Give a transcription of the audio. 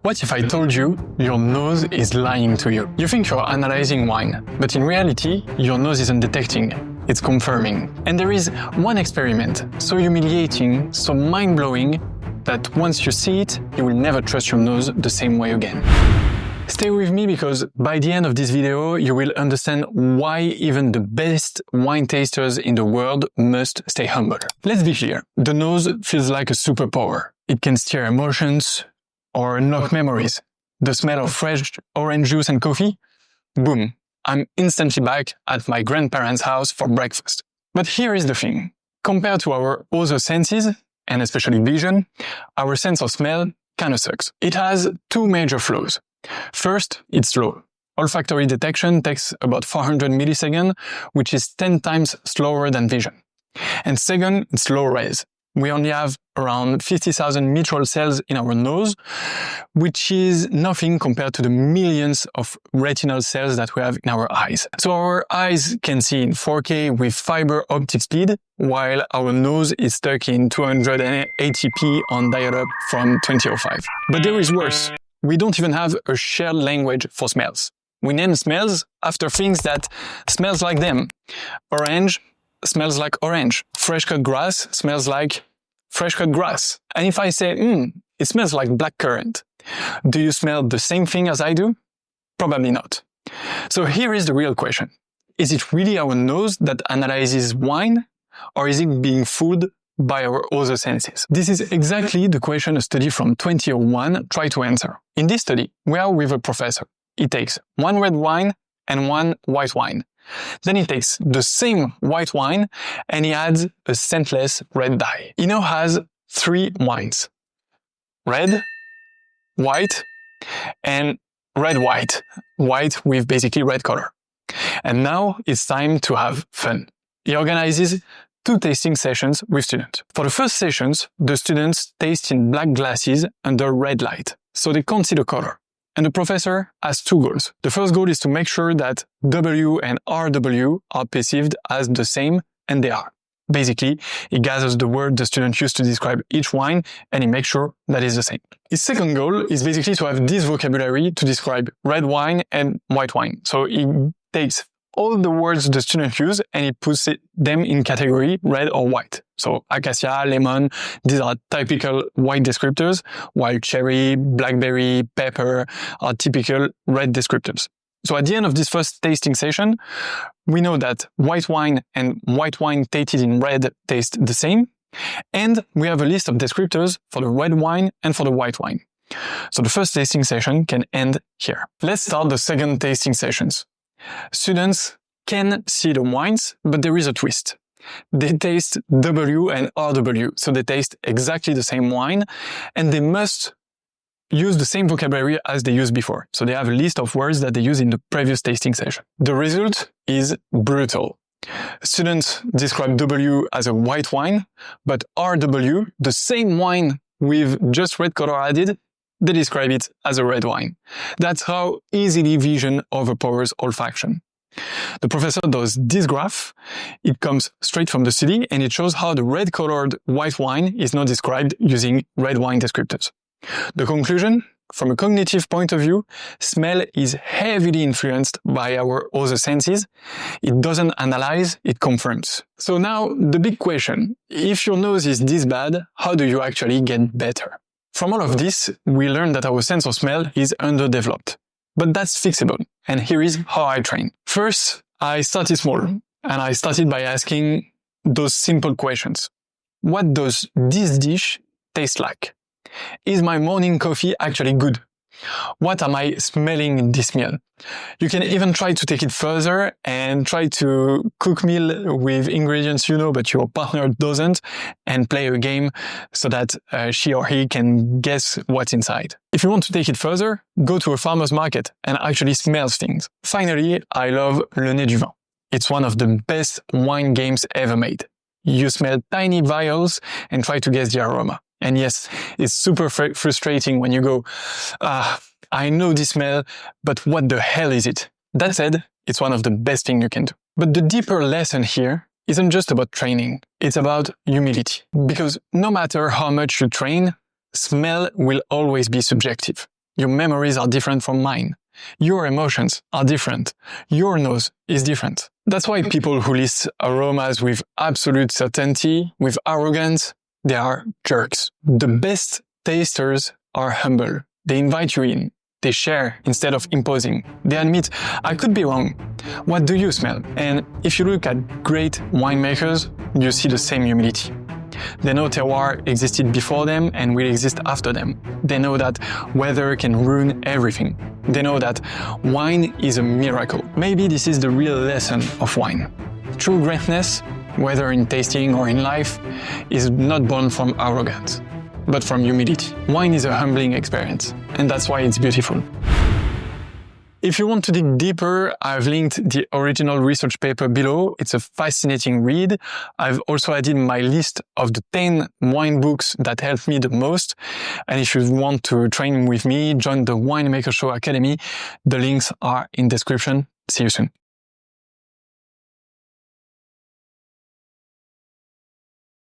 What if I told you your nose is lying to you? You think you're analyzing wine, but in reality, your nose isn't detecting, it's confirming. And there is one experiment so humiliating, so mind-blowing, that once you see it, you will never trust your nose the same way again. Stay with me because by the end of this video, you will understand why even the best wine tasters in the world must stay humble. Let's be clear, the nose feels like a superpower. It can steer emotions, or unlock memories. The smell of fresh orange juice and coffee? Boom, I'm instantly back at my grandparents' house for breakfast. But here is the thing. Compared to our other senses, and especially vision, our sense of smell kinda sucks. It has two major flaws. First, it's slow. Olfactory detection takes about 400 milliseconds, which is 10 times slower than vision. And second, it's low res. We only have around 50,000 mitral cells in our nose, which is nothing compared to the millions of retinal cells that we have in our eyes. So our eyes can see in 4K with fiber optic speed, while our nose is stuck in 280p on dial-up from 2005. But there is worse. We don't even have a shared language for smells. We name smells after things that smells like them. Orange smells like orange. Fresh cut grass smells like fresh cut grass. And if I say, it smells like blackcurrant, do you smell the same thing as I do? Probably not. So here is the real question. Is it really our nose that analyzes wine, or is it being fooled by our other senses? This is exactly the question a study from 2001 tried to answer. In this study, we are with a professor. He takes one red wine and one white wine. Then he takes the same white wine and he adds a scentless red dye. He now has 3 wines. Red, white, and red-white. White with basically red color. And now it's time to have fun. He organizes 2 tasting sessions with students. For the first sessions, the students taste in black glasses under red light, so they can't see the color. And the professor has 2 goals. The first goal is to make sure that W and RW are perceived as the same, and they are. Basically, he gathers the word the student used to describe each wine, and he makes sure that it's the same. His second goal is basically to have this vocabulary to describe red wine and white wine. So he takes all the words the student use and he puts them in category red or white. So acacia, lemon, these are typical white descriptors, while cherry, blackberry, pepper are typical red descriptors. So at the end of this first tasting session, we know that white wine and white wine tasted in red taste the same, and we have a list of descriptors for the red wine and for the white wine. So the first tasting session can end here. Let's start the second tasting sessions. Students can see the wines, but there is a twist. They taste W and RW, so they taste exactly the same wine, and they must use the same vocabulary as they used before. So they have a list of words that they used in the previous tasting session. The result is brutal. Students describe W as a white wine, but RW, the same wine with just red color added, they describe it as a red wine. That's how easily vision overpowers olfaction. The professor does this graph. It comes straight from the study and it shows how the red-colored white wine is now described using red wine descriptors. The conclusion? From a cognitive point of view, smell is heavily influenced by our other senses. It doesn't analyze, it confirms. So now, the big question, if your nose is this bad, how do you actually get better? From all of this, we learned that our sense of smell is underdeveloped. But that's fixable, and here is how I train. First, I started small, and I started by asking those simple questions. What does this dish taste like? Is my morning coffee actually good? What am I smelling in this meal? You can even try to take it further and try to cook meal with ingredients you know but your partner doesn't, and play a game so that she or he can guess what's inside. If you want to take it further, go to a farmer's market and actually smell things. Finally, I love Le Nez du Vin. It's one of the best wine games ever made. You smell tiny vials and try to guess the aroma. And yes, it's super frustrating when you go, I know this smell, but what the hell is it? That said, it's one of the best things you can do. But the deeper lesson here isn't just about training, it's about humility. Because no matter how much you train, smell will always be subjective. Your memories are different from mine. Your emotions are different. Your nose is different. That's why people who list aromas with absolute certainty, with arrogance, they are jerks. The best tasters are humble. They invite you in. They share instead of imposing. They admit, I could be wrong. What do you smell? And if you look at great winemakers, you see the same humility. They know terroir existed before them and will exist after them. They know that weather can ruin everything. They know that wine is a miracle. Maybe this is the real lesson of wine. True greatness, whether in tasting or in life, is not born from arrogance, but from humility. Wine is a humbling experience, and that's why it's beautiful. If you want to dig deeper, I've linked the original research paper below. It's a fascinating read. I've also added my list of the 10 wine books that helped me the most. And if you want to train with me, join the Winemaker Show Academy. The links are in the description. See you soon.